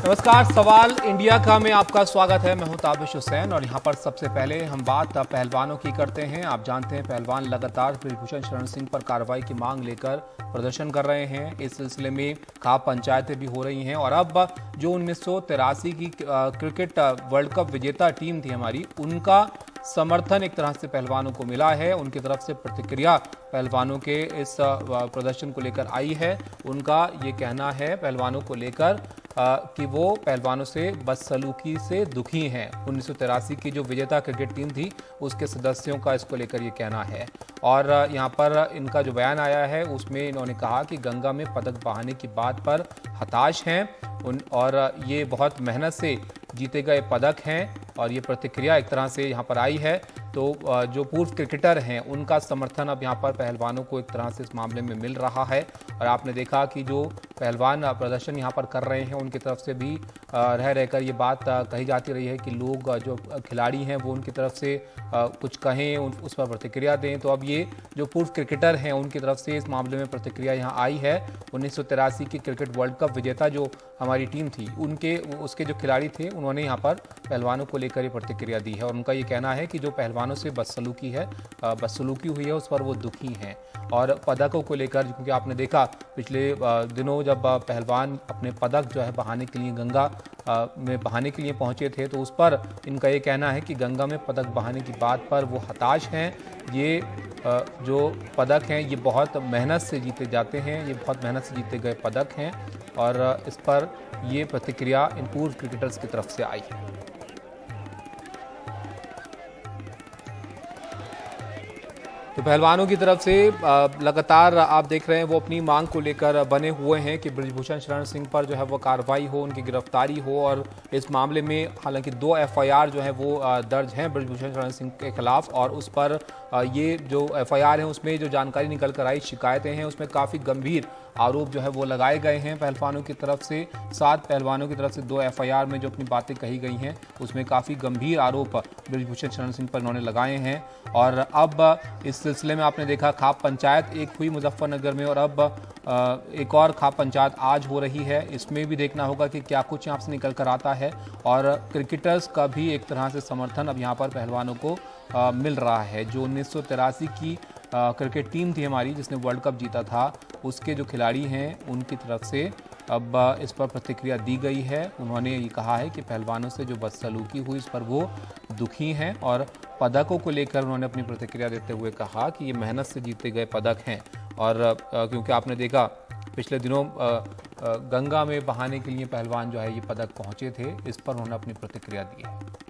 नमस्कार, सवाल इंडिया का में आपका स्वागत है। मैं हूं ताबिश हुसैन और यहां पर सबसे पहले हम बात पहलवानों की करते हैं। आप जानते हैं पहलवान लगातार ब्रिजभूषण शरण सिंह पर कार्रवाई की मांग लेकर प्रदर्शन कर रहे हैं। इस सिलसिले में खाप पंचायतें भी हो रही हैं और अब जो 1983 की क्रिकेट वर्ल्ड कप विजेता टीम थी हमारी, उनका समर्थन एक तरह से पहलवानों को मिला है। उनकी तरफ से प्रतिक्रिया पहलवानों के इस प्रदर्शन को लेकर आई है। उनका ये कहना है पहलवानों को लेकर कि वो पहलवानों से बदसलूकी से दुखी हैं। 1983 की जो विजेता क्रिकेट टीम थी उसके सदस्यों का इसको लेकर ये कहना है। और यहाँ पर इनका जो बयान आया है उसमें इन्होंने कहा कि गंगा में पदक बहाने की बात पर हताश हैं और ये बहुत मेहनत से जीते गए पदक हैं और ये प्रतिक्रिया एक तरह से यहाँ पर आई है। तो जो पूर्व क्रिकेटर हैं उनका समर्थन अब यहाँ पर पहलवानों को एक तरह से इस मामले में मिल रहा है। और आपने देखा कि जो पहलवान प्रदर्शन यहाँ पर कर रहे हैं उनकी तरफ से भी रह रहकर ये बात कही जाती रही है कि लोग जो खिलाड़ी हैं वो उनकी तरफ से कुछ कहें, उस पर प्रतिक्रिया दें। तो अब ये जो पूर्व क्रिकेटर हैं उनकी तरफ से इस मामले में प्रतिक्रिया यहाँ आई है। 1983 की क्रिकेट वर्ल्ड कप विजेता जो हमारी टीम थी उसके जो खिलाड़ी थे उन्होंने यहाँ पर पहलवानों को लेकर ये प्रतिक्रिया दी है। और उनका ये कहना है कि जो पहलवानों से बदसलूकी हुई है उस पर वो दुखी हैं। और पदकों को लेकर, क्योंकि आपने देखा पिछले दिनों जब पहलवान अपने पदक जो है बहाने के लिए गंगा में बहाने के लिए पहुंचे थे, तो उस पर इनका ये कहना है कि गंगा में पदक बहाने की बात पर वो हताश हैं। ये जो पदक हैं ये बहुत मेहनत से जीते जाते हैं, ये बहुत मेहनत से जीते गए पदक हैं। और इस पर ये प्रतिक्रिया इन पूर्व क्रिकेटर्स की तरफ से आई है। तो पहलवानों की तरफ से लगातार आप देख रहे हैं वो अपनी मांग को लेकर बने हुए हैं कि ब्रिजभूषण शरण सिंह पर जो है वो कार्रवाई हो, उनकी गिरफ्तारी हो। और इस मामले में हालांकि 2 FIR जो है वो दर्ज हैं ब्रिजभूषण शरण सिंह के खिलाफ। और उस पर ये जो FIR हैं उसमें जो जानकारी निकल कर आई, शिकायतें हैं, उसमें काफ़ी गंभीर आरोप जो है वो लगाए गए हैं पहलवानों की तरफ से। 7 पहलवानों की तरफ से 2 FIR में जो अपनी बातें कही गई हैं उसमें काफ़ी गंभीर आरोप ब्रिजभूषण शरण सिंह पर इन्होंने लगाए हैं। और अब इस सिलसिले में आपने देखा खाप पंचायत एक हुई मुजफ्फरनगर में और अब एक और खाप पंचायत आज हो रही है। इसमें भी देखना होगा कि क्या कुछ यहाँ से निकल कर आता है। और क्रिकेटर्स का भी एक तरह से समर्थन अब यहाँ पर पहलवानों को मिल रहा है। जो 1983 की क्रिकेट टीम थी हमारी जिसने वर्ल्ड कप जीता था, उसके जो खिलाड़ी हैं उनकी तरफ से अब इस पर प्रतिक्रिया दी गई है। उन्होंने ये कहा है कि पहलवानों से जो बदसलूकी हुई इस पर वो दुखी हैं। और पदकों को लेकर उन्होंने अपनी प्रतिक्रिया देते हुए कहा कि ये मेहनत से जीते गए पदक हैं। और क्योंकि आपने देखा पिछले दिनों गंगा में बहाने के लिए पहलवान जो है ये पदक पहुंचे थे, इस पर उन्होंने अपनी प्रतिक्रिया दी है।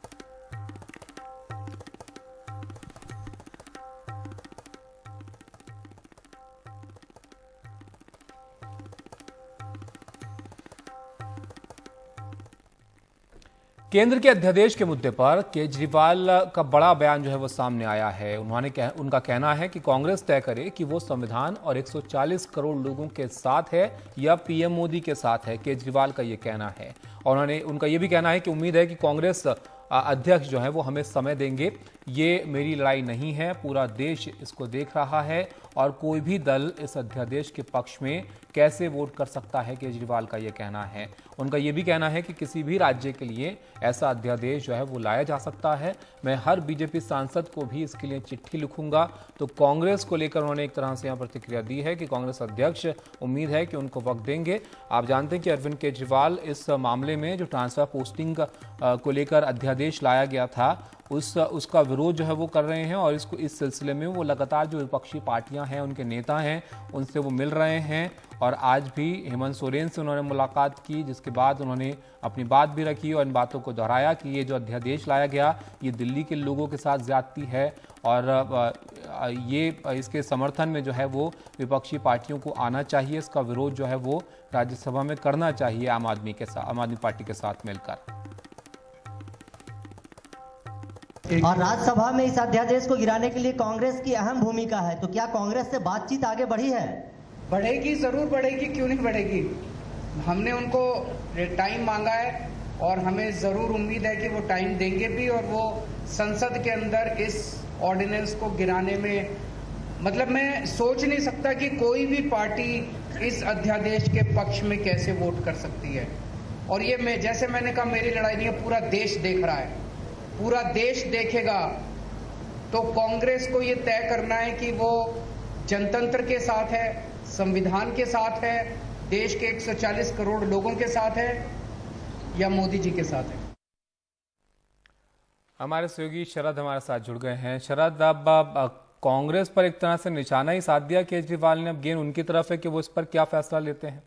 केंद्र के अध्यादेश के मुद्दे पर केजरीवाल का बड़ा बयान जो है वो सामने आया है। उनका कहना है कि कांग्रेस तय करे कि वो संविधान और 140 करोड़ लोगों के साथ है या PM मोदी के साथ है। केजरीवाल का ये कहना है। और उनका ये भी कहना है कि उम्मीद है कि कांग्रेस अध्यक्ष जो है वो हमें समय देंगे। ये मेरी लड़ाई नहीं है, पूरा देश इसको देख रहा है और कोई भी दल इस अध्यादेश के पक्ष में कैसे वोट कर सकता है, केजरीवाल का ये कहना है। उनका ये भी कहना है कि किसी भी राज्य के लिए ऐसा अध्यादेश जो है वो लाया जा सकता है। मैं हर BJP सांसद को भी इसके लिए चिट्ठी लिखूंगा। तो कांग्रेस को लेकर उन्होंने एक तरह से यहाँ प्रतिक्रिया दी है कि कांग्रेस अध्यक्ष उम्मीद है कि उनको वक्त देंगे। आप जानते हैं कि अरविंद केजरीवाल इस मामले में जो ट्रांसफर पोस्टिंग को लेकर अध्यादेश लाया गया था उसका विरोध जो है वो कर रहे हैं। और इस सिलसिले में वो लगातार जो विपक्षी पार्टियां हैं, उनके नेता हैं, उनसे वो मिल रहे हैं। और आज भी हेमंत सोरेन से उन्होंने मुलाकात की, जिसके बाद उन्होंने अपनी बात भी रखी और इन बातों को दोहराया कि ये जो अध्यादेश लाया गया ये दिल्ली के लोगों के साथ ज्यादती है। और ये इसके समर्थन में जो है वो विपक्षी पार्टियों को आना चाहिए, इसका विरोध जो है वो राज्यसभा में करना चाहिए आम आदमी पार्टी के साथ मिलकर। और राज्यसभा में इस अध्यादेश को गिराने के लिए कांग्रेस की अहम भूमिका है। तो क्या कांग्रेस से बातचीत आगे बढ़ी है? बढ़ेगी, जरूर बढ़ेगी, क्यों नहीं बढ़ेगी। हमने उनको टाइम मांगा है और हमें जरूर उम्मीद है कि वो टाइम देंगे भी और वो संसद के अंदर इस ऑर्डिनेंस को गिराने में, मतलब मैं सोच नहीं सकता कि कोई भी पार्टी इस अध्यादेश के पक्ष में कैसे वोट कर सकती है। और ये जैसे मैंने कहा, मेरी लड़ाई नहीं है, पूरा देश देख रहा है, पूरा देश देखेगा। तो कांग्रेस को ये तय करना है कि वो जनतंत्र के साथ है, संविधान के साथ है, देश के 140 करोड़ लोगों के साथ है, या मोदी जी के साथ है। हमारे सहयोगी शरद हमारे साथ जुड़ गए हैं। शरद, अब कांग्रेस पर एक तरह से निशाना ही साध दिया केजरीवाल ने, अब गेंद उनकी तरफ है कि वो इस पर क्या फैसला लेते हैं।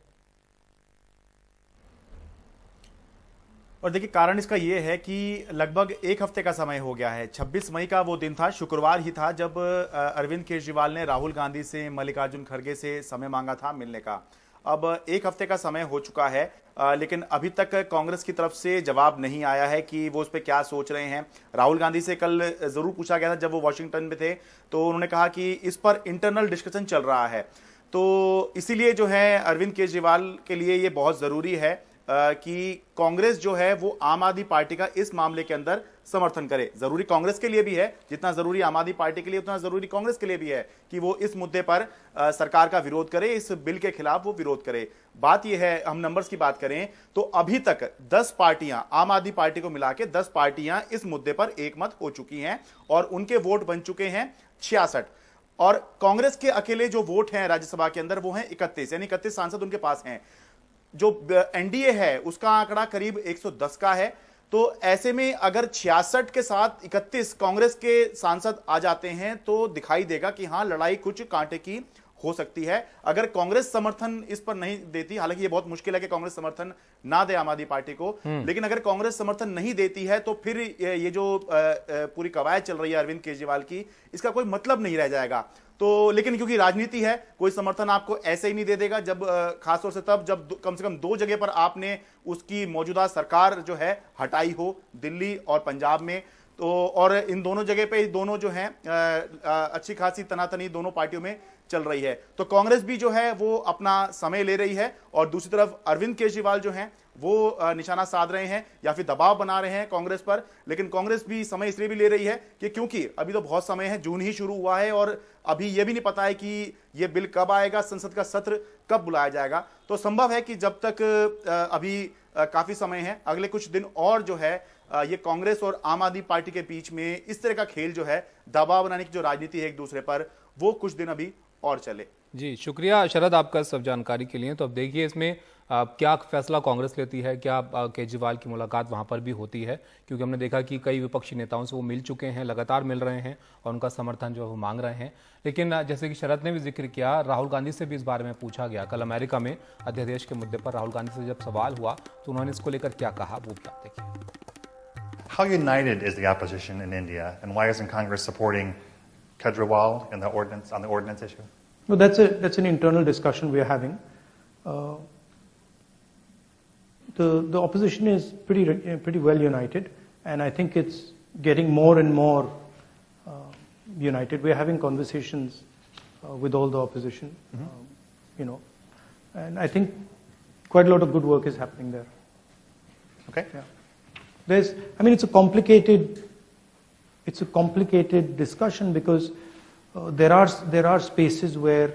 और देखिए, कारण इसका ये है कि लगभग एक हफ्ते का समय हो गया है। 26 मई का वो दिन था, शुक्रवार ही था, जब अरविंद केजरीवाल ने राहुल गांधी से, मल्लिकार्जुन खड़गे से समय मांगा था मिलने का। अब एक हफ्ते का समय हो चुका है, लेकिन अभी तक कांग्रेस की तरफ से जवाब नहीं आया है कि वो उस पर क्या सोच रहे हैं। राहुल गांधी से कल जरूर पूछा गया था जब वो वॉशिंगटन में थे, तो उन्होंने कहा कि इस पर इंटरनल डिस्कशन चल रहा है। तो इसीलिए जो है अरविंद केजरीवाल के लिए ये बहुत जरूरी है कि कांग्रेस जो है वो आम आदमी पार्टी का इस मामले के अंदर समर्थन करे। जरूरी कांग्रेस के लिए भी है, जितना जरूरी आम आदमी पार्टी के लिए उतना जरूरी कांग्रेस के लिए भी है कि वो इस मुद्दे पर सरकार का विरोध करे, इस बिल के खिलाफ वो विरोध करे। बात यह है, हम नंबर्स की बात करें तो अभी तक 10 पार्टियां, आम आदमी पार्टी को मिला के 10 पार्टियां इस मुद्दे पर एकमत हो चुकी हैं और उनके वोट बन चुके हैं 66। और कांग्रेस के अकेले जो वोट हैं राज्यसभा के अंदर वो हैं 31, यानी 31 सांसद उनके पास हैं। जो एनडीए है उसका आंकड़ा करीब 110 का है। तो ऐसे में अगर 66 के साथ 31 कांग्रेस के सांसद आ जाते हैं तो दिखाई देगा कि हां, लड़ाई कुछ कांटे की हो सकती है। अगर कांग्रेस समर्थन इस पर नहीं देती, हालांकि ये बहुत मुश्किल है कि कांग्रेस समर्थन ना दे आम आदमी पार्टी को, लेकिन अगर कांग्रेस समर्थन नहीं देती है तो फिर ये जो पूरी कवायद चल रही है अरविंद केजरीवाल की, इसका कोई मतलब नहीं रह जाएगा। तो लेकिन क्योंकि राजनीति है, कोई समर्थन आपको ऐसे ही नहीं दे देगा, जब खासतौर से तब जब कम से कम 2 जगह पर आपने उसकी मौजूदा सरकार जो है हटाई हो, दिल्ली और पंजाब में। तो और इन दोनों जगह पे दोनों जो हैं अच्छी खासी तनातनी दोनों पार्टियों में चल रही है। तो कांग्रेस भी जो है वो अपना समय ले रही है और दूसरी तरफ अरविंद केजरीवाल जो हैं वो निशाना साध रहे हैं या फिर दबाव बना रहे हैं कांग्रेस पर। लेकिन कांग्रेस भी समय इसलिए भी ले रही है कि क्योंकि अभी तो बहुत समय है, जून ही शुरू हुआ है और अभी यह भी नहीं पता है कि यह बिल कब आएगा, संसद का सत्र कब बुलाया जाएगा। तो संभव है कि जब तक अभी काफी समय है, अगले कुछ दिन और जो है ये कांग्रेस और आम आदमी पार्टी के बीच में इस तरह का खेल जो है, दबाव बनाने की जो राजनीति है एक दूसरे पर, वो कुछ दिन अभी और चले। जी शुक्रिया शरद आपका सब जानकारी के लिए। तो अब देखिए इसमें क्या फैसला कांग्रेस लेती है, क्या केजरीवाल की मुलाकात वहां पर भी होती है, क्योंकि हमने देखा कि कई विपक्षी नेताओं से वो मिल चुके हैं, लगातार मिल रहे हैं और उनका समर्थन जो है वो मांग रहे हैं। लेकिन जैसे कि शरद ने भी जिक्र किया, राहुल गांधी से भी इस बारे में पूछा गया। कल अमेरिका में अध्यादेश के मुद्दे पर राहुल गांधी से जब सवाल हुआ तो उन्होंने इसको लेकर क्या कहा, वो भी आप देखिए। How united is the opposition in India, and why isn't Congress supporting Kejriwal in the ordinance on the ordinance issue? No, that's an internal discussion we are having. The opposition is pretty well united, and I think it's getting more and more united. We are having conversations with all the opposition, and I think quite a lot of good work is happening there. Okay. Yeah. It's a complicated discussion because there are spaces where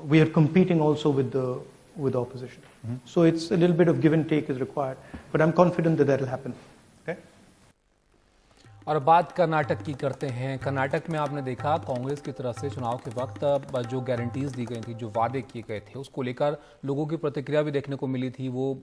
we are competing also with the opposition. So it's a little bit of give and take is required, but I'm confident that will happen. Okay. और बात कर्नाटक की करते हैं। कर्नाटक में आपने देखा कांग्रेस की तरफ से चुनाव के वक्त जो गारंटीज दी गई थी, जो वादे किए गए थे, उसको लेकर लोगों की प्रतिक्रिया भी देखने को मिली थी। वो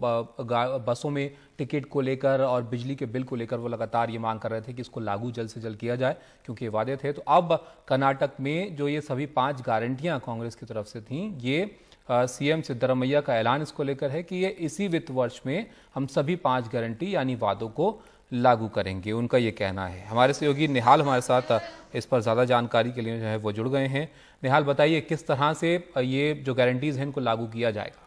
बसों में टिकट को लेकर और बिजली के बिल को लेकर वो लगातार ये मांग कर रहे थे कि इसको लागू जल्द से जल्द किया जाए, क्योंकि ये वादे थे। तो अब कर्नाटक में जो ये सभी 5 गारंटियां कांग्रेस की तरफ से थी, ये सीएम सिद्धरामैया का ऐलान इसको लेकर है कि ये इसी वित्त वर्ष में हम सभी 5 गारंटी यानी वादों को लागू करेंगे, उनका ये कहना है। हमारे सहयोगी निहाल हमारे साथ इस पर ज़्यादा जानकारी के लिए जो है वो जुड़ गए हैं। निहाल, बताइए किस तरह से ये जो गारंटीज हैं इनको लागू किया जाएगा?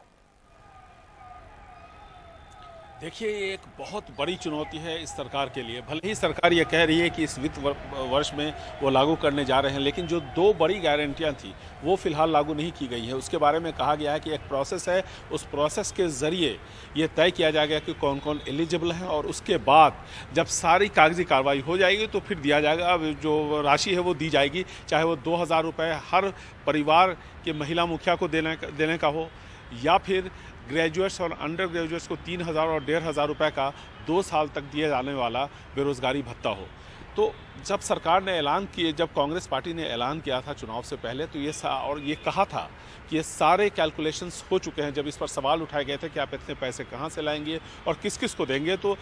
देखिए, ये एक बहुत बड़ी चुनौती है इस सरकार के लिए। भले ही सरकार ये कह रही है कि इस वित्त वर्ष में वो लागू करने जा रहे हैं, लेकिन जो 2 बड़ी गारंटियां थी वो फिलहाल लागू नहीं की गई है। उसके बारे में कहा गया है कि एक प्रोसेस है, उस प्रोसेस के ज़रिए ये तय किया जाएगा कि कौन कौन एलिजिबल है, और उसके बाद जब सारी कागजी कार्रवाई हो जाएगी तो फिर दिया जाएगा। जो राशि है वो दी जाएगी, चाहे वो 2000 रुपये हर परिवार के महिला मुखिया को देने का हो, या फिर ग्रेजुएट्स और अंडर ग्रेजुएट्स को 3,000 और 1,500 रुपये का 2 साल तक दिए जाने वाला बेरोजगारी भत्ता हो। तो जब सरकार ने ऐलान किए, जब कांग्रेस पार्टी ने ऐलान किया था चुनाव से पहले, तो ये कहा था कि ये सारे कैलकुलेशंस हो चुके हैं। जब इस पर सवाल उठाए गए थे कि आप इतने पैसे कहाँ से लाएंगे और किस किस को देंगे, तो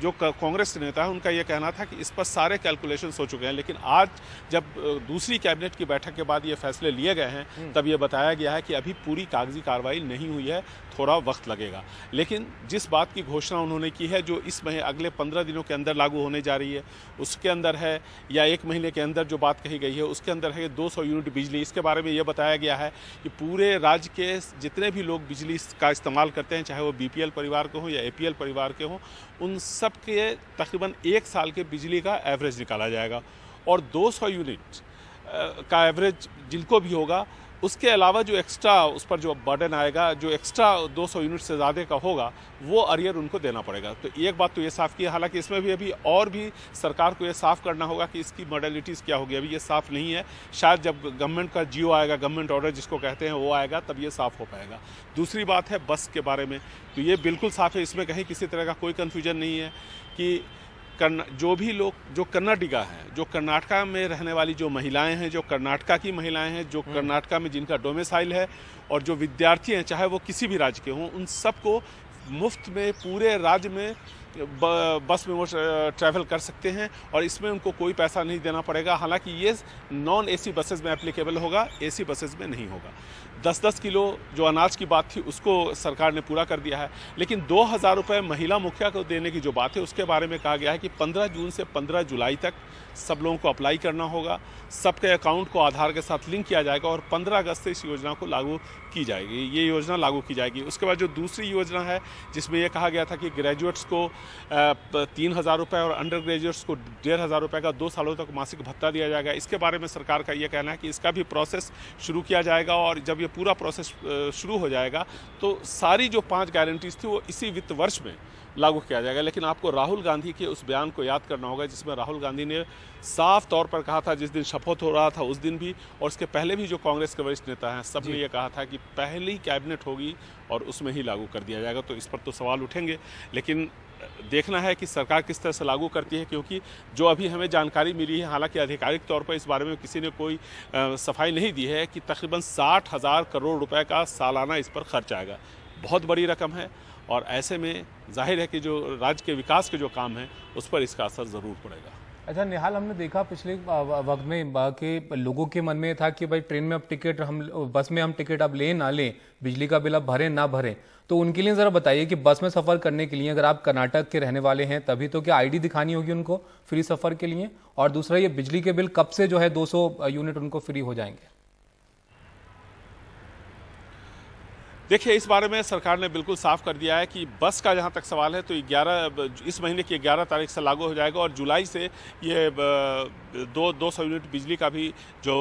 जो कांग्रेस नेता है उनका ये कहना था कि इस पर सारे कैलकुलेशंस हो चुके हैं। लेकिन आज जब दूसरी कैबिनेट की बैठक के बाद ये फैसले लिए गए हैं, तब ये बताया गया है कि अभी पूरी कागजी कार्रवाई नहीं हुई है, थोड़ा वक्त लगेगा। लेकिन जिस बात की घोषणा उन्होंने की है, जो इस महीने अगले 15 दिनों के अंदर लागू होने जा रही है, उसके अंदर है, या 1 महीने के अंदर जो बात कही गई है उसके अंदर है 200 यूनिट बिजली। इसके बारे में ये बताया गया है कि पूरे राज्य के जितने भी लोग बिजली का इस्तेमाल करते हैं, चाहे वो BPL परिवार के हों या APL परिवार के हों, उन सब के तकरीबन 1 साल के बिजली का एवरेज निकाला जाएगा। और 200 यूनिट का एवरेज जिनको भी होगा, उसके अलावा जो एक्स्ट्रा उस पर जो बर्डन आएगा, जो एक्स्ट्रा 200 यूनिट से ज़्यादा का होगा, वो अरियर उनको देना पड़ेगा। तो एक बात तो ये साफ़ की है, हालांकि इसमें भी अभी और भी सरकार को ये साफ़ करना होगा कि इसकी मॉडलिटीज़ क्या होगी, अभी ये साफ़ नहीं है। शायद जब गवर्नमेंट का जियो आएगा, गवर्नमेंट ऑर्डर जिसको कहते हैं, वो आएगा, तब ये साफ़ हो पाएगा। दूसरी बात है बस के बारे में, तो ये बिल्कुल साफ़ है, इसमें कहीं किसी तरह का कोई कन्फ्यूजन नहीं है कि जो भी लोग जो कर्नाटका हैं, जो कर्नाटका में रहने वाली जो महिलाएं हैं, जो कर्नाटका की महिलाएं हैं, जो कर्नाटका में जिनका डोमिसाइल है, और जो विद्यार्थी हैं, चाहे वो किसी भी राज्य के हों, उन सबको मुफ्त में पूरे राज्य में बस में वो ट्रैवल कर सकते हैं और इसमें उनको कोई पैसा नहीं देना पड़ेगा। हालांकि ये नॉन AC बसेस में एप्लीकेबल होगा, AC बसेस में नहीं होगा। 10-10 किलो जो अनाज की बात थी उसको सरकार ने पूरा कर दिया है, लेकिन 2,000 रुपये महिला मुखिया को देने की जो बात है उसके बारे में कहा गया है कि 15 जून से 15 जुलाई तक सब लोगों को अप्लाई करना होगा, सबके अकाउंट को आधार के साथ लिंक किया जाएगा और 15 अगस्त से इस योजना को लागू की जाएगी, ये योजना लागू की जाएगी। उसके बाद जो दूसरी योजना है जिसमें यह कहा गया था कि ग्रेजुएट्स को 3,000 रुपये और अंडर ग्रेजुएट्स को 1,500 रुपये का 2 सालों तक मासिक भत्ता दिया जाएगा, इसके बारे में सरकार का ये कहना है कि इसका भी प्रोसेस शुरू किया जाएगा और जब ये पूरा प्रोसेस शुरू हो जाएगा तो सारी जो 5 गारंटीज थी वो इसी वित्त वर्ष में लागू किया जाएगा। लेकिन आपको राहुल गांधी के उस बयान को याद करना होगा जिसमें राहुल गांधी ने साफ तौर पर कहा था, जिस दिन शपथ हो रहा था उस दिन भी और उसके पहले भी जो कांग्रेस के वरिष्ठ नेता हैं सब ने ये कहा था कि पहली कैबिनेट होगी और उसमें ही लागू कर दिया जाएगा। तो इस पर तो सवाल उठेंगे, लेकिन देखना है कि सरकार किस तरह से लागू करती है, क्योंकि जो अभी हमें जानकारी मिली है, हालांकि आधिकारिक तौर पर इस बारे में किसी ने कोई सफाई नहीं दी है, कि तकरीबन 60,000 करोड़ रुपए का सालाना इस पर खर्च आएगा। बहुत बड़ी रकम है और ऐसे में जाहिर है कि जो राज्य के विकास के जो काम है उस पर इसका असर ज़रूर पड़ेगा। अच्छा निहाल, हमने देखा पिछले वक्त में कि लोगों के मन में था कि भाई ट्रेन में अब टिकट, हम बस में हम टिकट अब लें ना लें, बिजली का बिल अब भरें ना भरें, तो उनके लिए ज़रा बताइए कि बस में सफ़र करने के लिए अगर आप कर्नाटक के रहने वाले हैं तभी तो क्या ID दिखानी होगी उनको फ्री सफ़र के लिए, और दूसरा ये बिजली के बिल कब से जो है 200 यूनिट उनको फ्री हो जाएंगे? देखिए, इस बारे में सरकार ने बिल्कुल साफ कर दिया है कि बस का जहां तक सवाल है तो इस महीने की 11 तारीख से लागू हो जाएगा और जुलाई से ये 200 यूनिट बिजली का भी जो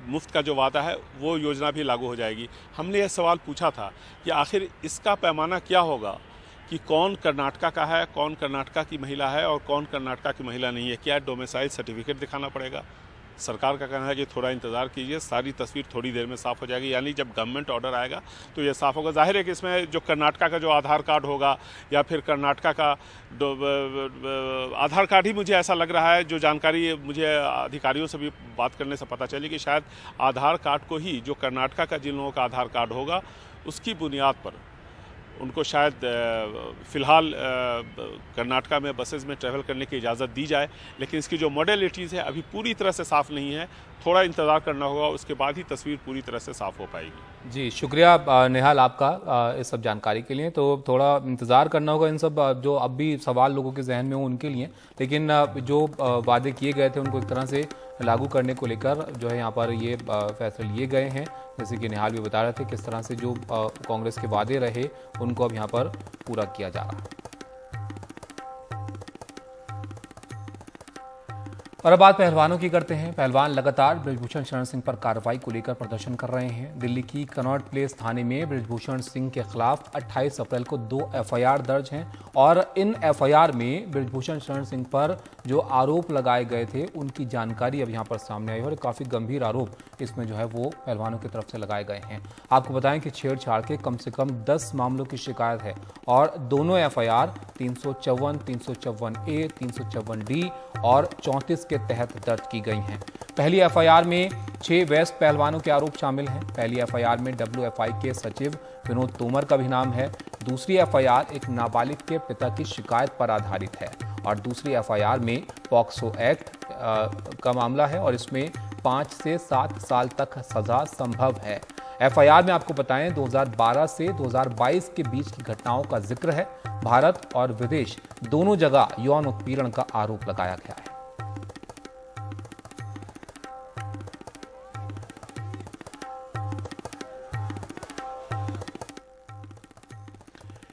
मुफ्त का जो वादा है वो योजना भी लागू हो जाएगी। हमने यह सवाल पूछा था कि आखिर इसका पैमाना क्या होगा, कि कौन कर्नाटका का है, कौन कर्नाटका की महिला है और कौन कर्नाटका की महिला नहीं है, क्या डोमिसाइल सर्टिफिकेट दिखाना पड़ेगा। सरकार का कहना है कि थोड़ा इंतज़ार कीजिए, सारी तस्वीर थोड़ी देर में साफ़ हो जाएगी, यानी जब गवर्नमेंट ऑर्डर आएगा तो ये साफ़ होगा। जाहिर है कि इसमें जो कर्नाटका का जो आधार कार्ड होगा या फिर कर्नाटका का आधार कार्ड ही, मुझे ऐसा लग रहा है, जो जानकारी मुझे अधिकारियों से भी बात करने से पता चली कि शायद आधार कार्ड को ही, जो कर्नाटका का जिन लोगों का आधार कार्ड होगा उसकी बुनियाद पर उनको शायद फ़िलहाल कर्नाटका में बसेस में ट्रैवल करने की इजाज़त दी जाए, लेकिन इसकी जो मॉडलिटीज़ है अभी पूरी तरह से साफ़ नहीं है, थोड़ा इंतज़ार करना होगा, उसके बाद ही तस्वीर पूरी तरह से साफ़ हो पाएगी। जी शुक्रिया निहाल आपका इस सब जानकारी के लिए। तो थोड़ा इंतज़ार करना होगा इन सब जो अब भी सवाल लोगों के जहन में हो उनके लिए, लेकिन जो वादे किए गए थे उनको एक तरह से लागू करने को लेकर जो है यहाँ पर ये फैसले लिए गए हैं। जैसे कि निहाल भी बता रहे थे किस तरह से जो कांग्रेस के वादे रहे उनको अब यहाँ पर पूरा किया जा रहा है। और अब बात पहलवानों की करते हैं। पहलवान लगातार बृजभूषण शरण सिंह पर कार्रवाई को लेकर प्रदर्शन कर रहे हैं। दिल्ली की कनॉट प्लेस थाने में बृजभूषण सिंह के खिलाफ 28 अप्रैल को 2 एफआईआर दर्ज हैं और इन एफआईआर में बृजभूषण शरण सिंह पर जो आरोप लगाए गए थे उनकी जानकारी अब यहां पर सामने आई है और काफी गंभीर आरोप इसमें जो है वो पहलवानों की तरफ से लगाए गए हैं। आपको बताएं कि छेड़छाड़ के कम से कम 10 मामलों की शिकायत है और दोनों एफआईआर 354, 354A, 354D और 34 के तहत दर्ज की गई हैं। पहली एफआईआर में 6 वयस्क पहलवानों के आरोप शामिल हैं। पहली एफआईआर में WFI के सचिव विनोद तोमर का भी नाम है। दूसरी एफआईआर एक नाबालिग के पिता की शिकायत पर आधारित है और दूसरी एफआईआर में पॉक्सो एक्ट का मामला है और इसमें 5 से 7 साल तक सजा संभव है। एफआईआर में आपको बताएं 2012 से 2022 के बीच की घटनाओं का जिक्र है। भारत और विदेश दोनों जगह यौन उत्पीड़न का आरोप लगाया गया है।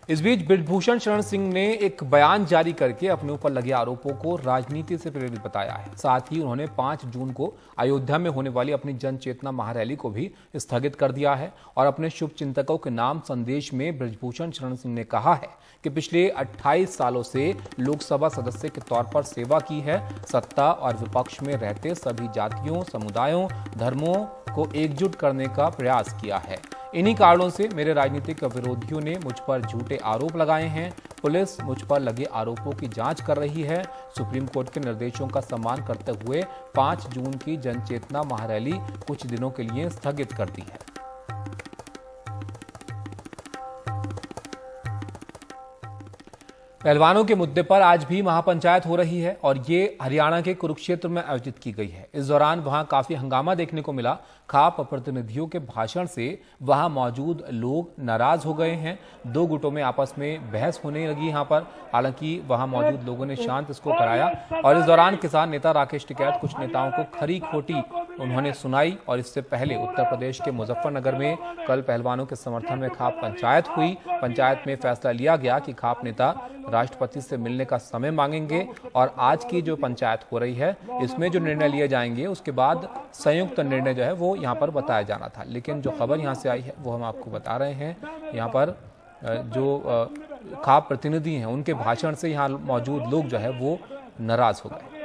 इस बीच बृजभूषण शरण सिंह ने एक बयान जारी करके अपने ऊपर लगे आरोपों को राजनीति से प्रेरित बताया है। साथ ही उन्होंने 5 जून को अयोध्या में होने वाली अपनी जन चेतना महारैली को भी स्थगित कर दिया है और अपने शुभचिंतकों के नाम संदेश में बृजभूषण शरण सिंह ने कहा है कि पिछले 28 सालों से लोकसभा सदस्य के तौर पर सेवा की है। सत्ता और विपक्ष में रहते सभी जातियों, समुदायों, धर्मों को एकजुट करने का प्रयास किया है। इन्हीं कारणों से मेरे राजनीतिक विरोधियों ने मुझ पर झूठे आरोप लगाए हैं। पुलिस मुझ पर लगे आरोपों की जांच कर रही है। सुप्रीम कोर्ट के निर्देशों का सम्मान करते हुए 5 जून की जनचेतना महारैली कुछ दिनों के लिए स्थगित कर दी है। पहलवानों के मुद्दे पर आज भी महापंचायत हो रही है और ये हरियाणा के कुरुक्षेत्र में आयोजित की गई है। इस दौरान वहां काफी हंगामा देखने को मिला। खाप प्रतिनिधियों के भाषण से वहां मौजूद लोग नाराज हो गए हैं। 2 गुटों में आपस में बहस होने लगी यहां पर। हालांकि वहां मौजूद लोगों ने शांत इसको कराया और इस दौरान किसान नेता राकेश टिकैत कुछ नेताओं को खरी खोटी उन्होंने सुनाई। और इससे पहले उत्तर प्रदेश के मुजफ्फरनगर में कल पहलवानों के समर्थन में खाप पंचायत हुई। पंचायत में फैसला लिया गया कि खाप नेता राष्ट्रपति से मिलने का समय मांगेंगे और आज की जो पंचायत हो रही है इसमें जो निर्णय लिए जाएंगे उसके बाद संयुक्त निर्णय जो है वो यहाँ पर बताया जाना था। लेकिन जो खबर यहाँ से आई है वो हम आपको बता रहे हैं। यहाँ पर जो खाप प्रतिनिधि हैं उनके भाषण से यहाँ मौजूद लोग जो है वो नाराज हो गए।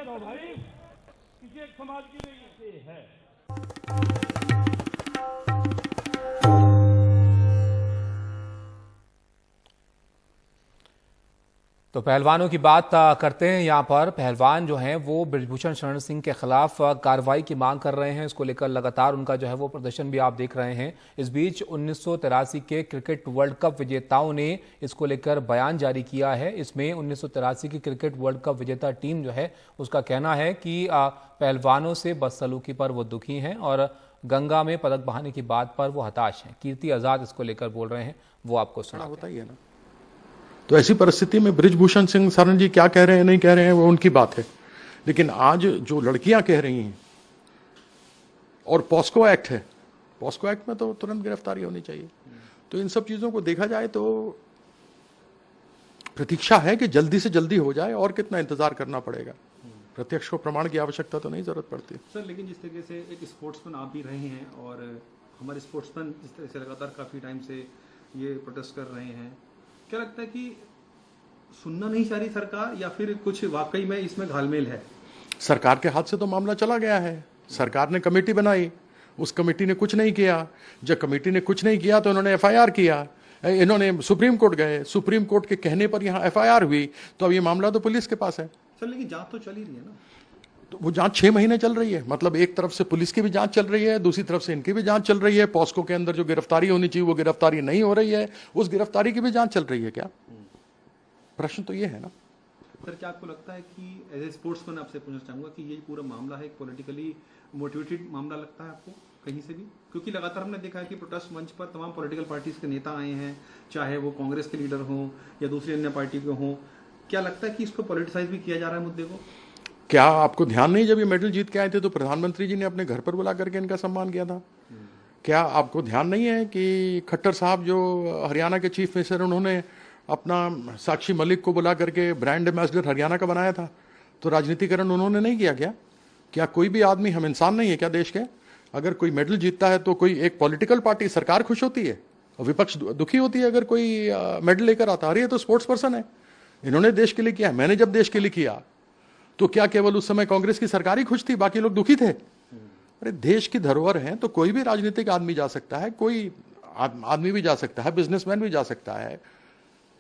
तो पहलवानों की बात करते हैं। यहाँ पर पहलवान जो हैं वो बृजभूषण शरण सिंह के खिलाफ कार्रवाई की मांग कर रहे हैं। इसको लेकर लगातार उनका जो है वो प्रदर्शन भी आप देख रहे हैं। इस बीच 1983 के क्रिकेट वर्ल्ड कप विजेताओं ने इसको लेकर बयान जारी किया है। इसमें 1983 की क्रिकेट वर्ल्ड कप विजेता टीम जो है उसका कहना है कि पहलवानों से बदसलूकी पर वो दुखी हैं और गंगा में पदक बहाने की बात पर वो हताश हैं। कीर्ति आजाद इसको लेकर बोल रहे हैं, वो आपको सुना बताइए ना। तो ऐसी परिस्थिति में बृजभूषण सिंह शरण जी क्या कह रहे हैं नहीं कह रहे हैं वो उनकी बात है, लेकिन आज जो लड़कियां कह रही हैं और पॉस्को एक्ट है, पॉस्को एक्ट में तो तुरंत गिरफ्तारी होनी चाहिए। तो इन सब चीजों को देखा जाए तो प्रतीक्षा है कि जल्दी से जल्दी हो जाए और कितना इंतजार करना पड़ेगा। प्रत्यक्ष को प्रमाण की आवश्यकता तो नहीं जरूरत पड़ती सर। लेकिन जिस तरीके से एक स्पोर्ट्समैन आप भी रहे हैं और हमारे स्पोर्ट्समैन जिस तरह से लगातार काफी टाइम से ये प्रोटेस्ट कर रहे हैं, क्या लगता है कि सुनना नहीं चाह रही सरकार या फिर कुछ वाकई में इसमें घालमेल है? सरकार के हाथ से तो मामला चला गया है। सरकार ने कमेटी बनाई, उस कमेटी ने कुछ नहीं किया। जब कमेटी ने कुछ नहीं किया तो इन्होंने एफआईआर किया। इन्होंने सुप्रीम कोर्ट गए, सुप्रीम कोर्ट के कहने पर यहाँ एफआईआर हुई। तो अब ये मामला तो पुलिस के पास है सर। लेकिन जांच तो चल ही रही है ना। तो वो जांच 6 महीने चल रही है। मतलब एक तरफ से पुलिस की भी जांच चल रही है, दूसरी तरफ से इनकी भी जांच चल रही है। पॉस्को के अंदर जो गिरफ्तारी होनी चाहिए वो गिरफ्तारी नहीं हो रही है, उस गिरफ्तारी की भी जांच चल रही है। क्या प्रश्न तो ये है ना सर। क्या आपको लगता है कि एज ए स्पोर्ट्समैन आपसे पूछना चाहूंगा कि ये पूरा मामला है एक पॉलिटिकली मोटिवेटेड मामला लगता है आपको कहीं से भी? क्योंकि लगातार हमने देखा है कि प्रोटेस्ट मंच पर तमाम पॉलिटिकल पार्टीज के नेता आए हैं, चाहे वो कांग्रेस के लीडर हों या दूसरी अन्य पार्टी के हों। क्या लगता है कि इसको पॉलिटिसाइज भी किया जा रहा है मुद्दे को? क्या आपको ध्यान नहीं, जब ये मेडल जीत के आए थे तो प्रधानमंत्री जी ने अपने घर पर बुला करके इनका सम्मान किया था। क्या आपको ध्यान नहीं है कि खट्टर साहब जो हरियाणा के चीफ मिनिस्टर, उन्होंने अपना साक्षी मलिक को बुला करके ब्रांड एम्बेसडर हरियाणा का बनाया था? तो राजनीतिकरण उन्होंने नहीं किया क्या? क्या कोई भी आदमी, हम इंसान नहीं है क्या देश के? अगर कोई मेडल जीतता है तो कोई एक पॉलिटिकल पार्टी, सरकार खुश होती है और विपक्ष दुखी होती है अगर कोई मेडल लेकर आता है। अरे ये तो स्पोर्ट्स पर्सन है, इन्होंने देश के लिए किया, मैंने जब देश के लिए किया तो क्या केवल उस समय कांग्रेस की सरकार ही खुश थी, बाकी लोग दुखी थे? अरे देश की धरोहर है तो कोई भी राजनीतिक आदमी जा सकता है, कोई आदमी भी जा सकता है, बिजनेसमैन भी जा सकता है,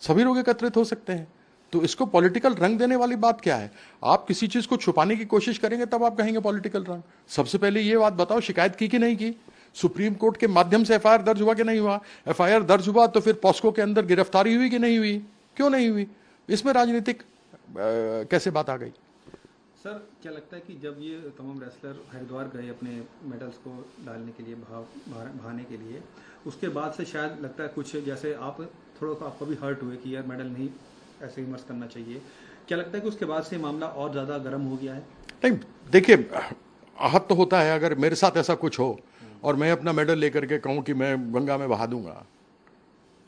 सभी लोग एकत्रित हो सकते हैं। तो इसको पॉलिटिकल रंग देने वाली बात क्या है? आप किसी चीज को छुपाने की कोशिश करेंगे तब आप कहेंगे पॉलिटिकल रंग। सबसे पहले ये बात बताओ, शिकायत की कि नहीं की? सुप्रीम कोर्ट के माध्यम से एफआईआर दर्ज हुआ कि नहीं हुआ? एफआईआर दर्ज हुआ तो फिर पॉस्को के अंदर गिरफ्तारी हुई कि नहीं हुई? क्यों नहीं हुई? इसमें राजनीतिक कैसे बात आ गई? सर, क्या लगता है कि जब ये तमाम रेसलर हरिद्वार गए अपने मेडल्स को डालने के लिए, बहाने के लिए, उसके बाद से शायद लगता है कुछ, जैसे आप थोड़ा सा आपको भी हर्ट हुए कि यार मेडल नहीं ऐसे ही मस्त करना चाहिए, क्या लगता है कि उसके बाद से मामला और ज्यादा गर्म हो गया है? नहीं, देखिए, आहत तो होता है अगर मेरे साथ ऐसा कुछ हो और मैं अपना मेडल लेकर के कहूं कि मैं गंगा में बहा दूंगा,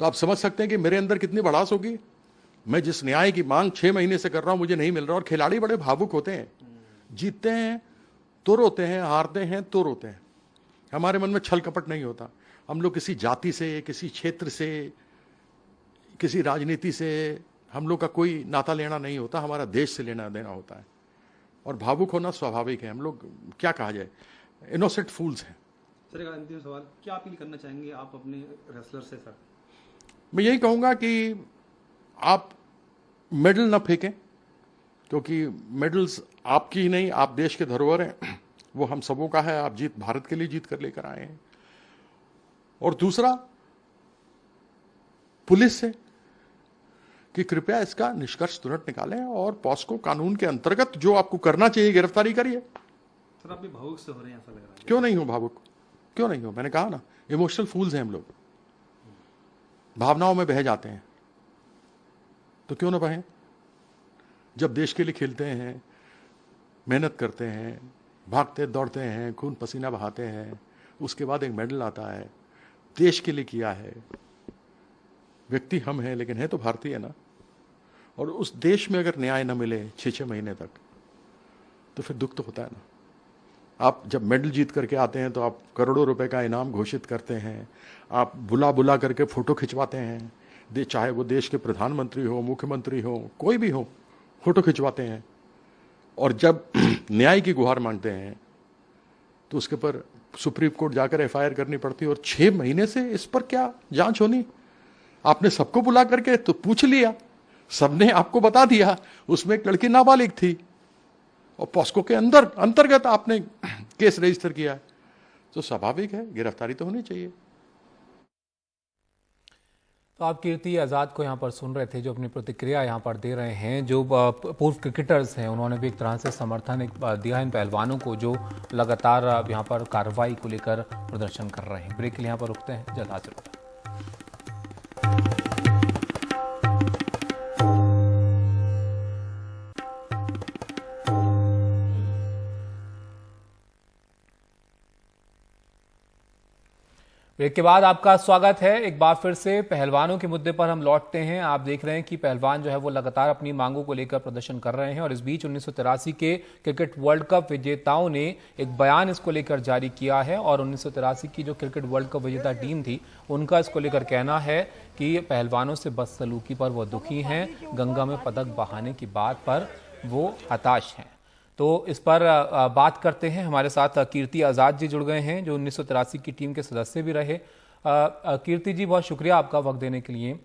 तो आप समझ सकते हैं कि मेरे अंदर कितनी भड़ास होगी। मैं जिस न्याय की मांग 6 महीने से कर रहा हूं मुझे नहीं मिल रहा। और खिलाड़ी बड़े भावुक होते हैं, जीतते हैं तो रोते हैं, हारते हैं तो रोते हैं। हमारे मन में छल कपट नहीं होता। हम लोग किसी जाति से, किसी क्षेत्र से, किसी राजनीति से हम लोग का कोई नाता लेना नहीं होता, हमारा देश से लेना देना होता है। और भावुक होना स्वाभाविक है। हम लोग क्या कहा जाए, इनोसेंट फूल्स हैं। सर, एक अंतिम सवाल, क्या अपील करना चाहेंगे आप अपने रेसलर से? सर, मैं यही कहूंगा कि आप मेडल ना फेंकें, क्योंकि मेडल्स आपकी ही नहीं, आप देश के धरोहर हैं, वो हम सबों का है। आप भारत के लिए जीत कर लेकर आए हैं। और दूसरा, पुलिस से कि कृपया इसका निष्कर्ष तुरंत निकालें और पॉस्को कानून के अंतर्गत जो आपको करना चाहिए गिरफ्तारी करिए। सर, आप भी भावुक से हो रहे हैं ऐसा लग रहा है। क्यों नहीं हो भावुक? क्यों नहीं हो? मैंने कहा ना, इमोशनल फूल्स हैं हम लोग, भावनाओं में बह जाते हैं। तो क्यों ना बहें? जब देश के लिए खेलते हैं, मेहनत करते हैं, भागते दौड़ते हैं, खून पसीना बहाते हैं, उसके बाद एक मेडल आता है, देश के लिए किया है। व्यक्ति हम हैं लेकिन है तो भारतीय ना। और उस देश में अगर न्याय न मिले 6-6 महीने तक, तो फिर दुख तो होता है ना। आप जब मेडल जीत करके आते हैं तो आप करोड़ों रुपए का इनाम घोषित करते हैं, आप बुला बुला करके फोटो खिंचवाते हैं, चाहे वो देश के प्रधानमंत्री हो, मुख्यमंत्री हो, कोई भी हो, फोटो खिंचवाते हैं। और जब न्याय की गुहार मांगते हैं तो उसके पर सुप्रीम कोर्ट जाकर एफआईआर करनी पड़ती है। और 6 महीने से इस पर क्या जांच होनी? आपने सबको बुला करके तो पूछ लिया, सबने आपको बता दिया, उसमें एक लड़की नाबालिग थी और पॉस्को के अंतर्गत आपने केस रजिस्टर किया, तो स्वाभाविक है गिरफ्तारी तो होनी चाहिए। तो आप कीर्ति आज़ाद को यहाँ पर सुन रहे थे, जो अपनी प्रतिक्रिया यहाँ पर दे रहे हैं। जो पूर्व क्रिकेटर्स हैं उन्होंने भी एक तरह से समर्थन दिया इन पहलवानों को जो लगातार यहाँ पर कार्रवाई को लेकर प्रदर्शन कर रहे हैं। ब्रेक के लिए यहाँ पर रुकते हैं, जल्द हाजिर होता है। ब्रेक के बाद आपका स्वागत है। एक बार फिर से पहलवानों के मुद्दे पर हम लौटते हैं। आप देख रहे हैं कि पहलवान जो है वो लगातार अपनी मांगों को लेकर प्रदर्शन कर रहे हैं और इस बीच 1983 के क्रिकेट वर्ल्ड कप विजेताओं ने एक बयान इसको लेकर जारी किया है। और 1983 की जो क्रिकेट वर्ल्ड कप विजेता टीम थी उनका इसको लेकर कहना है कि पहलवानों से बदसलूकी पर वो दुखी हैं, गंगा में पदक बहाने की बात पर वो हताश हैं। तो इस पर बात करते हैं। हमारे साथ कीर्ति आज़ाद जी जुड़ गए हैं जो 1983 की टीम के सदस्य भी रहे। कीर्ति जी, बहुत शुक्रिया आपका वक्त देने के लिए।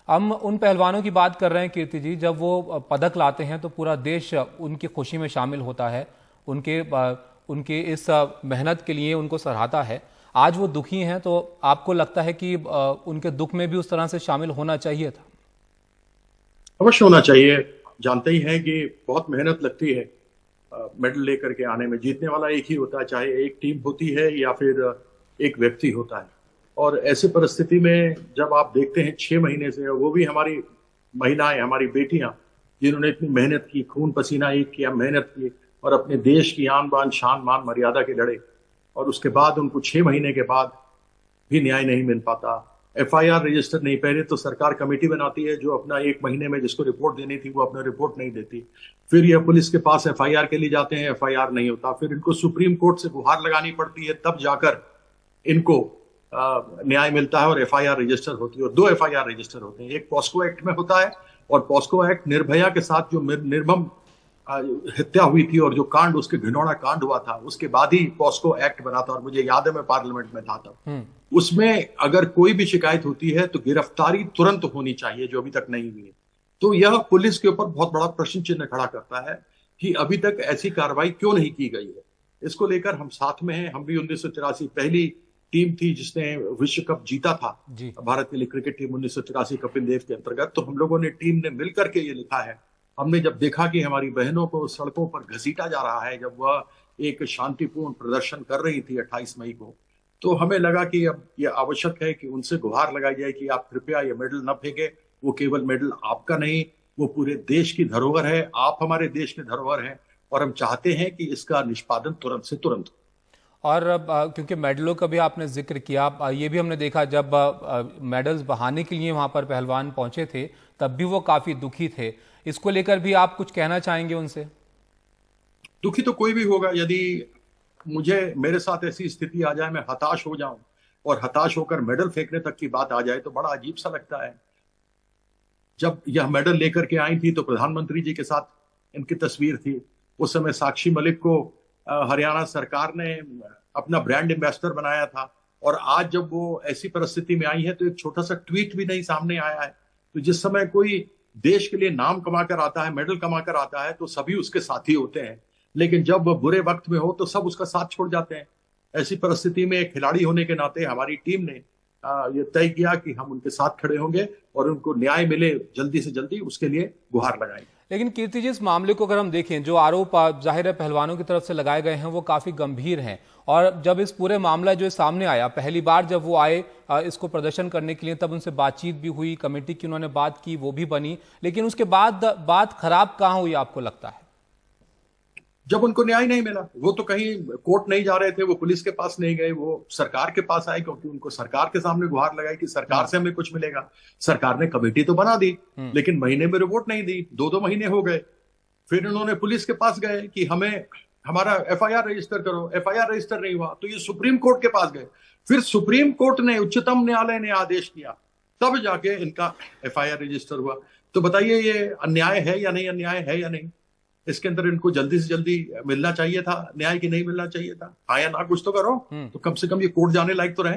हम उन पहलवानों की बात कर रहे हैं कीर्ति जी, जब वो पदक लाते हैं तो पूरा देश उनकी खुशी में शामिल होता है, उनके इस मेहनत के लिए उनको सराहता है। आज वो दुखी हैं तो आपको लगता है कि उनके दुख में भी उस तरह से शामिल होना चाहिए था? अवश्य होना चाहिए। जानते ही हैं कि बहुत मेहनत लगती है मेडल लेकर के आने में। जीतने वाला एक ही होता है, चाहे एक टीम होती है या फिर एक व्यक्ति होता है। और ऐसी परिस्थिति में जब आप देखते हैं 6 महीने से, वो भी हमारी महिलाएं, हमारी बेटियां जिन्होंने इतनी मेहनत की, खून पसीना एक किया, मेहनत की और अपने देश की आन बान शान मान मर्यादा के लड़े, और उसके बाद उनको 6 महीने के बाद भी न्याय नहीं मिल पाता। एफआईआर रजिस्टर नहीं, पहले तो सरकार कमेटी बनाती है जो अपना 1 महीने में जिसको रिपोर्ट देनी थी वो अपना रिपोर्ट नहीं देती, फिर ये पुलिस के पास एफआईआर के लिए जाते हैं, एफआईआर नहीं होता, फिर इनको सुप्रीम कोर्ट से गुहार लगानी पड़ती है, तब जाकर इनको न्याय मिलता है और एफआईआर रजिस्टर होती है। और 2 एफआईआर रजिस्टर होते हैं, एक पॉस्को एक्ट में होता है और पॉस्को एक्ट निर्भया के साथ जो निर्मम हत्या हुई थी और जो कांड, उसके घिनौना कांड हुआ था, उसके बाद ही पॉस्को एक्ट बना था और मुझे याद है मैं पार्लियामेंट में था तब। उसमें अगर कोई भी शिकायत होती है तो गिरफ्तारी तुरंत होनी चाहिए, जो अभी तक नहीं हुई है। तो यह पुलिस के ऊपर बहुत बड़ा प्रश्न चिन्ह खड़ा करता है कि अभी तक ऐसी कार्रवाई क्यों नहीं की गई है। इसको लेकर हम साथ में हैं। हम भी 1983 पहली टीम थी जिसने विश्व कप जीता था, भारत के लिए क्रिकेट टीम 1983 कपिल देव के अंतर्गत। तो हम लोगों ने टीम ने मिलकर के ये लिखा है। हमने जब देखा कि हमारी बहनों को सड़कों पर घसीटा जा रहा है, जब वह एक शांतिपूर्ण प्रदर्शन कर रही थी 28 मई को, तो हमें लगा कि अब यह आवश्यक है कि उनसे गुहार लगाई जाए कि आप कृपया ये मेडल न फेंके। वो केवल मेडल आपका नहीं, वो पूरे देश की धरोहर है, आप हमारे देश के धरोहर हैं और हम चाहते हैं कि इसका निष्पादन तुरंत से तुरंत हो। और क्योंकि मेडलों का भी आपने जिक्र किया, ये भी हमने देखा जब मेडल्स बहाने के लिए वहां पर पहलवान पहुंचे थे तब भी वो काफी दुखी थे। इसको लेकर भी आप कुछ कहना चाहेंगे उनसे? दुखी तो कोई भी होगा। यदि मेरे साथ ऐसी स्थिति आ जाए, मैं हताश हो जाऊं और हताश होकर मेडल फेंकने तक की बात आ जाए तो बड़ा अजीब सा लगता है। जब यह मेडल लेकर के आई थी तो प्रधानमंत्री जी के साथ इनकी तस्वीर थी। उस समय साक्षी मलिक को हरियाणा सरकार ने अपना ब्रांड एम्बेसडर बनाया था और आज जब वो ऐसी परिस्थिति में आई है तो एक छोटा सा ट्वीट भी नहीं सामने आया है। तो जिस समय कोई देश के लिए नाम कमा कर आता है, मेडल कमा कर आता है, तो सभी उसके साथी होते हैं, लेकिन जब वह बुरे वक्त में हो तो सब उसका साथ छोड़ जाते हैं। ऐसी परिस्थिति में एक खिलाड़ी होने के नाते हमारी टीम ने ये तय किया कि हम उनके साथ खड़े होंगे और उनको न्याय मिले जल्दी से जल्दी, उसके लिए गुहार लगाएंगे। लेकिन कीर्ति जी, इस मामले को अगर हम देखें, जो आरोप जाहिर है पहलवानों की तरफ से लगाए गए हैं वो काफी गंभीर हैं। और जब इस पूरे मामला जो सामने आया, पहली बार जब वो आए इसको प्रदर्शन करने के लिए, तब उनसे बातचीत भी हुई, कमेटी की उन्होंने बात की, वो भी बनी, लेकिन उसके बाद बात खराब कहाँ हुई आपको लगता है? जब उनको न्याय नहीं मिला। वो तो कहीं कोर्ट नहीं जा रहे थे, वो पुलिस के पास नहीं गए, वो सरकार के पास आए क्योंकि उनको सरकार के सामने गुहार लगाई कि सरकार से हमें कुछ मिलेगा। सरकार ने कमेटी तो बना दी लेकिन महीने में रिपोर्ट नहीं दी, 2-2 महीने हो गए। फिर उन्होंने पुलिस के पास गए कि हमें हमारा एफआईआर रजिस्टर करो, एफआईआर रजिस्टर नहीं हुआ तो ये सुप्रीम कोर्ट के पास गए। फिर सुप्रीम कोर्ट ने, उच्चतम न्यायालय ने आदेश किया, तब जाके इनका एफआईआर रजिस्टर हुआ। तो बताइए ये अन्याय है या नहीं, अन्याय है या नहीं? इसके अंदर इनको जल्दी से जल्दी मिलना चाहिए था न्याय, की नहीं मिलना चाहिए था? हाँ या ना कुछ तो करो, तो कम से कम ये कोर्ट जाने लायक तो रहे।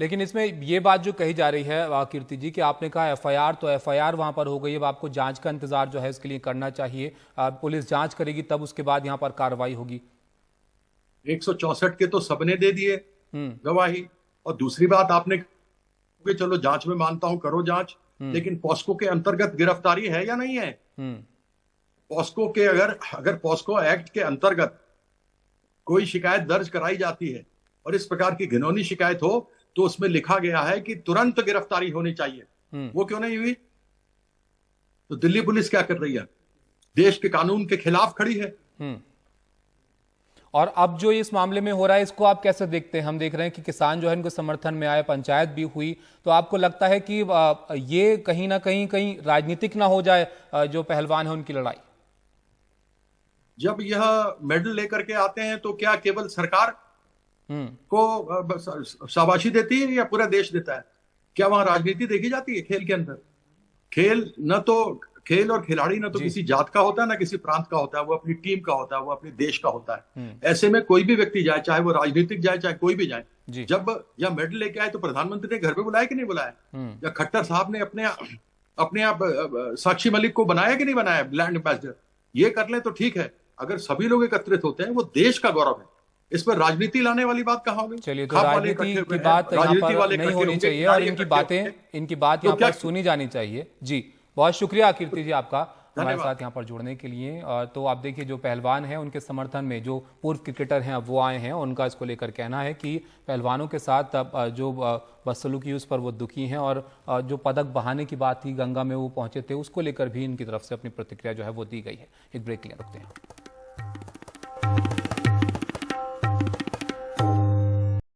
लेकिन इसमें ये बात जो कही जा रही है कीर्ति जी कि आपने कहा एफआईआर, तो एफआईआर वहां पर हो गई, अब आपको जांच का इंतजार जो है इसके लिए करना चाहिए। पुलिस जांच करेगी तब उसके बाद यहां पर कार्रवाई होगी। 164 के तो सबने दे दिए गवाही। और दूसरी बात आपने, चलो जांच में मानता हूं, करो जांच, लेकिन पॉस्को के अंतर्गत गिरफ्तारी है या नहीं है? पॉस्को के अगर पॉस्को एक्ट के अंतर्गत कोई शिकायत दर्ज कराई जाती है और इस प्रकार की घिनौनी शिकायत हो तो उसमें लिखा गया है कि तुरंत गिरफ्तारी होनी चाहिए। वो क्यों नहीं हुई? तो दिल्ली पुलिस क्या कर रही है? देश के कानून के खिलाफ खड़ी है। और अब जो इस मामले में हो रहा है इसको आप कैसे देखते हैं? हम देख रहे हैं कि किसान जो है इनको समर्थन में आए, पंचायत भी हुई, तो आपको लगता है कि ये कहीं ना कहीं राजनीतिक ना हो जाए जो पहलवान है उनकी लड़ाई? जब यह मेडल लेकर के आते हैं तो क्या केवल सरकार को शाबाशी देती है या पूरा देश देता है? क्या वहां राजनीति देखी जाती है खेल के अंदर? खेल और खिलाड़ी न तो किसी जात का होता है, ना किसी प्रांत का होता है, वो अपनी टीम का होता है, वो अपने देश का होता है। ऐसे में कोई भी व्यक्ति जाए, चाहे वो राजनीतिक जाए, चाहे कोई भी जाए, जब यह मेडल लेके आए तो प्रधानमंत्री ने घर पे बुलाया कि नहीं बुलाया? या खट्टर साहब ने अपने आप साक्षी मलिक को बनाया कि नहीं बनाया ब्रांड एम्बेसडर? ये कर ले तो ठीक है। अगर सभी लोग एकत्रित होते हैं, वो देश का गौरव है। इस पर राजनीति लाने वाली बात कहाँ होगी? चलिए, तो राजनीति की बात यहाँ पर नहीं होनी चाहिए और इनकी बात यहाँ पर सुनी जानी चाहिए। जी, बहुत शुक्रिया कीर्ति जी आपका हमारे साथ यहाँ पर जुड़ने के लिए। तो आप देखिए, जो पहलवान हैं उनके समर्थन में जो पूर्व क्रिकेटर हैं वो आए हैं, उनका इसको लेकर कहना है कि पहलवानों के साथ जो बदसलूकी उस पर वो दुखी हैं और जो पदक बहाने की बात थी, गंगा में वो पहुंचे थे, उसको लेकर भी इनकी तरफ से अपनी प्रतिक्रिया जो है वो दी गई है। एक ब्रेक के लिए रुकते हैं।